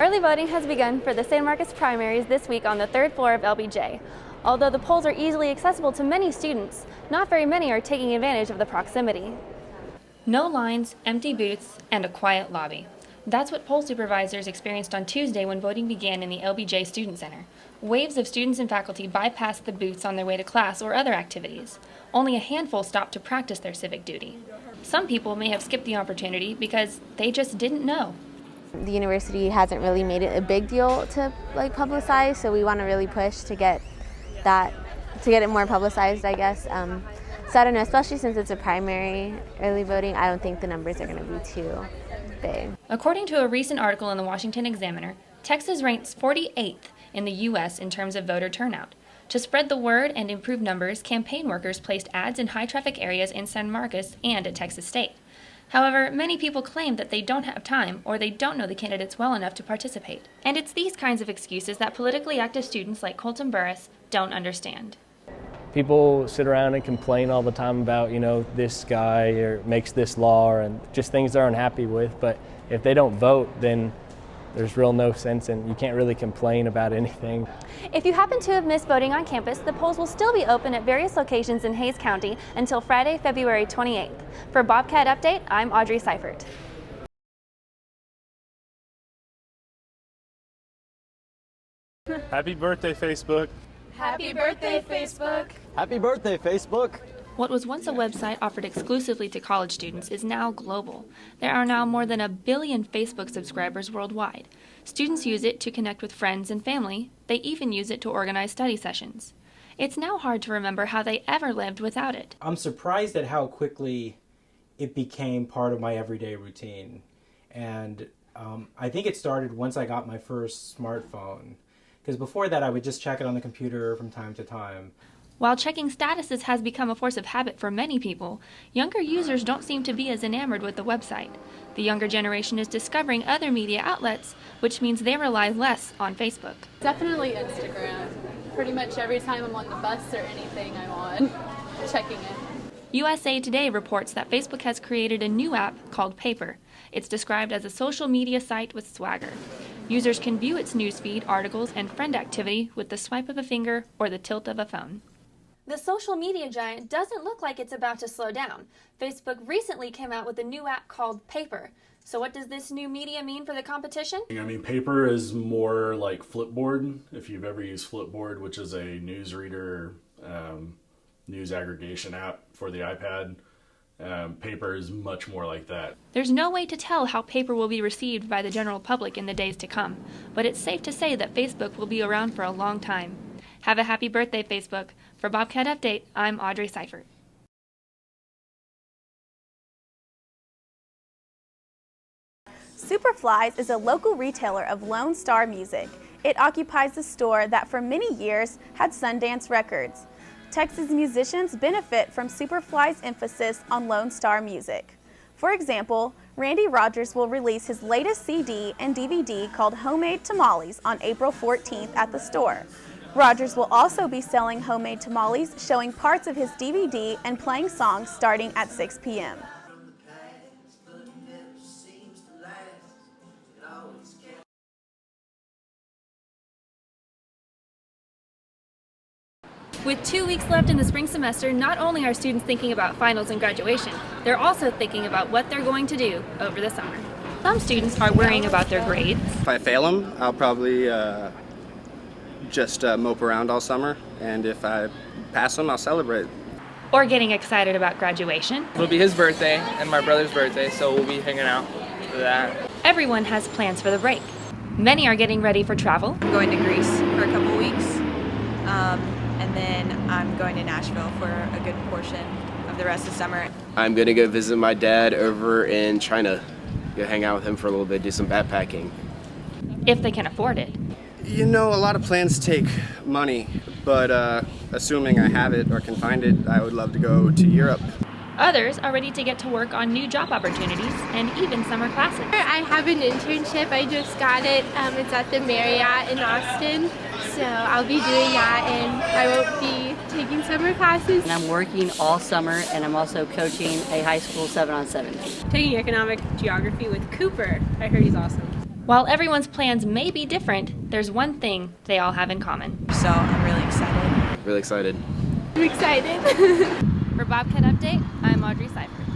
Early voting has begun for the San Marcos primaries this week on the third floor of LBJ. Although the polls are easily accessible to many students, not very many are taking advantage of the proximity. No lines, empty booths, and a quiet lobby. That's what poll supervisors experienced on Tuesday when voting began in the LBJ Student Center. Waves of students and faculty bypassed the booths on their way to class or other activities. Only a handful stopped to practice their civic duty. Some people may have skipped the opportunity because they just didn't know. The university hasn't really made it a big deal to publicize, so we want to really push to get it more publicized, I guess. So I don't know, especially since it's a primary early voting, I don't think the numbers are going to be too big. According to a recent article in the Washington Examiner, Texas ranks 48th in the U.S. in terms of voter turnout. To spread the word and improve numbers, campaign workers placed ads in high-traffic areas in San Marcos and at Texas State. However, many people claim that they don't have time or they don't know the candidates well enough to participate. And it's these kinds of excuses that politically active students like Colton Burris don't understand. People sit around and complain all the time about, this guy or makes this law and just things they're unhappy with. But if they don't vote, then there's real no sense and you can't really complain about anything. If you happen to have missed voting on campus, the polls will still be open at various locations in Hays County until Friday, February 28th. For Bobcat Update, I'm Audrey Seifert. Happy birthday, Facebook. Happy birthday, Facebook. Happy birthday, Facebook. What was once a website offered exclusively to college students is now global. There are now more than 1 billion Facebook subscribers worldwide. Students use it to connect with friends and family. They even use it to organize study sessions. It's now hard to remember how they ever lived without it. I'm surprised at how quickly it became part of my everyday routine. And I think it started once I got my first smartphone. Because before that, I would just check it on the computer from time to time. While checking statuses has become a force of habit for many people, younger users don't seem to be as enamored with the website. The younger generation is discovering other media outlets, which means they rely less on Facebook. Definitely Instagram. Pretty much every time I'm on the bus or anything, I'm on checking it. USA Today reports that Facebook has created a new app called Paper. It's described as a social media site with swagger. Users can view its newsfeed, articles, and friend activity with the swipe of a finger or the tilt of a phone. The social media giant doesn't look like it's about to slow down. Facebook recently came out with a new app called Paper. So what does this new media mean for the competition? Paper is more like Flipboard, if you've ever used Flipboard, which is a newsreader, news aggregation app for the iPad. Paper is much more like that. There's no way to tell how Paper will be received by the general public in the days to come, but it's safe to say that Facebook will be around for a long time. Have a happy birthday, Facebook. For Bobcat Update, I'm Audrey Seifert. SuperFlys is a local retailer of Lone Star music. It occupies a store that for many years had Sundance Records. Texas musicians benefit from SuperFly's emphasis on Lone Star music. For example, Randy Rogers will release his latest CD and DVD called Homemade Tamales on April 14th at the store. Rogers will also be selling homemade tamales, showing parts of his DVD and playing songs starting at 6 p.m. With 2 weeks left in the spring semester, not only are students thinking about finals and graduation, they're also thinking about what they're going to do over the summer. Some students are worrying about their grades. If I fail them, I'll probably just mope around all summer, and if I pass them, I'll celebrate. Or getting excited about graduation. It'll be his birthday and my brother's birthday, so we'll be hanging out for that. Everyone has plans for the break. Many are getting ready for travel. I'm going to Greece for a couple weeks, and then I'm going to Nashville for a good portion of the rest of summer. I'm going to go visit my dad over in China. Go hang out with him for a little bit, do some backpacking. If they can afford it. A lot of plans take money, but assuming I have it or can find it, I would love to go to Europe. Others are ready to get to work on new job opportunities and even summer classes. I have an internship. I just got it. It's at the Marriott in Austin. So I'll be doing that, and I won't be taking summer classes. And I'm working all summer, and I'm also coaching a high school 7-on-7 team. Taking economic geography with Cooper. I heard he's awesome. While everyone's plans may be different, there's one thing they all have in common. So I'm really excited. Really excited. I'm excited. For Bobcat Update, I'm Audrey Seifert.